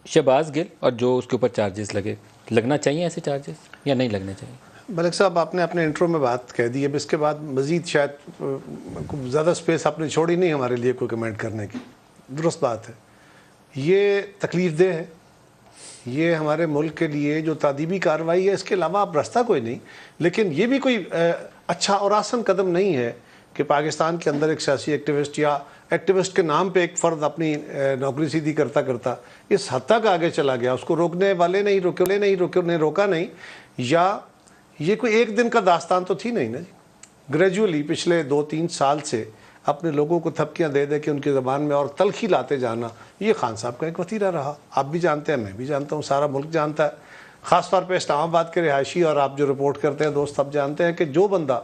شہباز گل اور جو اس کے اوپر چارجز لگنا چاہیے ایسے چارجز یا نہیں لگنے چاہیے؟ ملک صاحب آپ نے اپنے انٹرو میں بات کہہ دی ہے، اب اس کے بعد مزید شاید زیادہ سپیس آپ نے چھوڑی نہیں ہمارے لیے کوئی کمنٹ کرنے کی. درست بات ہے، یہ تکلیف دہ ہے، یہ ہمارے ملک کے لیے جو تعدیبی کارروائی ہے اس کے علاوہ اب راستہ کوئی نہیں. لیکن یہ بھی کوئی اچھا اور آسان قدم نہیں ہے کہ پاکستان کے اندر ایک سیاسی ایکٹیوسٹ یا ایکٹیوسٹ کے نام پہ ایک فرد اپنی نوکری سیدھی کرتا اس حد تک آگے چلا گیا. اس کو روکنے والے نہیں روکے نے روکا نہیں. یا یہ کوئی ایک دن کا داستان تو تھی نہیں نا جی. گریجولی پچھلے 2-3 سال سے اپنے لوگوں کو تھپکیاں دے دے کے ان کی زبان میں اور تلخی لاتے جانا، یہ خان صاحب کا ایک وتیرہ رہا. آپ بھی جانتے ہیں، میں بھی جانتا ہوں، سارا ملک جانتا ہے. خاص طور پہ اسلام آباد کے رہائشی اور آپ جو رپورٹ کرتے ہیں دوست سب جانتے ہیں کہ جو بندہ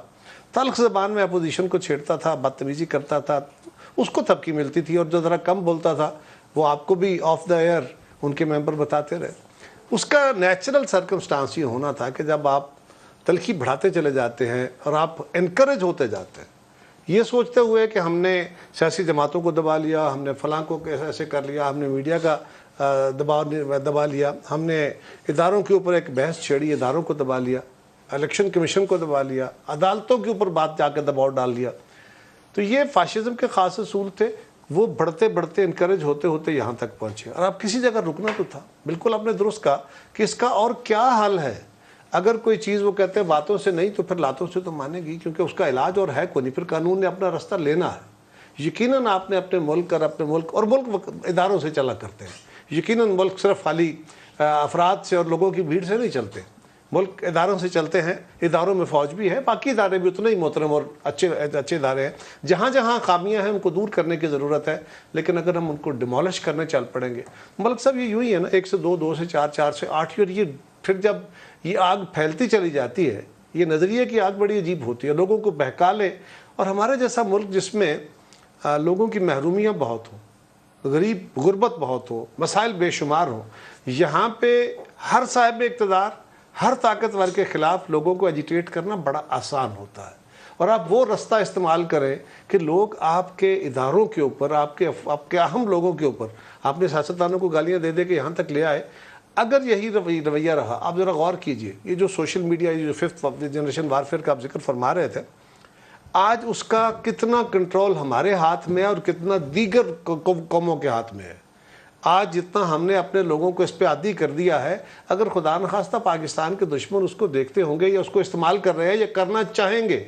تلخ زبان میں اپوزیشن کو چھیڑتا تھا، بدتمیزی کرتا تھا، اس کو تھپکی ملتی تھی، اور جو ذرا کم بولتا تھا وہ آپ کو بھی آف دا ایئر ان کے ممبر بتاتے رہے. اس کا نیچرل سرکمسٹانس یہ ہونا تھا کہ جب آپ تلخی بڑھاتے چلے جاتے ہیں اور آپ انکریج ہوتے جاتے ہیں یہ سوچتے ہوئے کہ ہم نے سیاسی جماعتوں کو دبا لیا، ہم نے فلاں کو ایسے کر لیا، ہم نے میڈیا کا دبا لیا، ہم نے اداروں کے اوپر ایک بحث چھیڑی، اداروں کو دبا لیا، الیکشن کمیشن کو دبا لیا، عدالتوں کے اوپر بات جا کے دباؤ ڈال لیا. تو یہ فاشزم کے خاص اصول تھے، وہ بڑھتے بڑھتے انکریج ہوتے ہوتے یہاں تک پہنچے. اور اب کسی جگہ رکنا تو تھا. بالکل آپ نے درست کہا کہ اس کا اور کیا حل ہے. اگر کوئی چیز وہ کہتے ہیں باتوں سے نہیں تو پھر لاتوں سے تو مانے گی، کیونکہ اس کا علاج اور ہے کوئی نہیں. پھر قانون نے اپنا راستہ لینا ہے. یقیناً آپ نے اپنے ملک اور ملک اداروں سے چلا کرتے ہیں. یقیناً ملک صرف خالی افراد سے اور لوگوں کی بھیڑ سے نہیں چلتے، ملک اداروں سے چلتے ہیں. اداروں میں فوج بھی ہے، باقی ادارے بھی اتنے ہی محترم اور اچھے ادارے ہیں. جہاں جہاں خامیاں ہیں ان کو دور کرنے کی ضرورت ہے. لیکن اگر ہم ان کو ڈیمولش کرنے چل پڑیں گے، ملک صاحب یہ یوں ہی ہے نا، 1 سے 2، 2 سے 4، 4 سے 8، اور یہ پھر جب یہ آگ پھیلتی چلی جاتی ہے، یہ نظریے کی آگ بڑی عجیب ہوتی ہے، لوگوں کو بہکا لے. اور ہمارے جیسا ملک جس میں لوگوں کی محرومیاں بہت ہوں، غربت بہت ہو، مسائل بے شمار ہوں، یہاں پہ ہر صاحب اقتدار، ہر طاقتور کے خلاف لوگوں کو ایجیٹیٹ کرنا بڑا آسان ہوتا ہے. اور آپ وہ رستہ استعمال کریں کہ لوگ آپ کے اداروں کے اوپر، آپ کے اہم لوگوں کے اوپر، آپ نے سیاستدانوں کو گالیاں دے دے کے یہاں تک لے آئے. اگر یہی رویہ رہا، آپ ذرا غور کیجئے، یہ جو سوشل میڈیا، یہ جو 5th جنریشن وارفیئر کا آپ ذکر فرما رہے تھے، آج اس کا کتنا کنٹرول ہمارے ہاتھ میں ہے اور کتنا دیگر قوموں کے ہاتھ میں ہے. آج جتنا ہم نے اپنے لوگوں کو اس پہ عادی کر دیا ہے، اگر خدا نخواستہ پاکستان کے دشمن اس کو دیکھتے ہوں گے یا اس کو استعمال کر رہے ہیں یا کرنا چاہیں گے،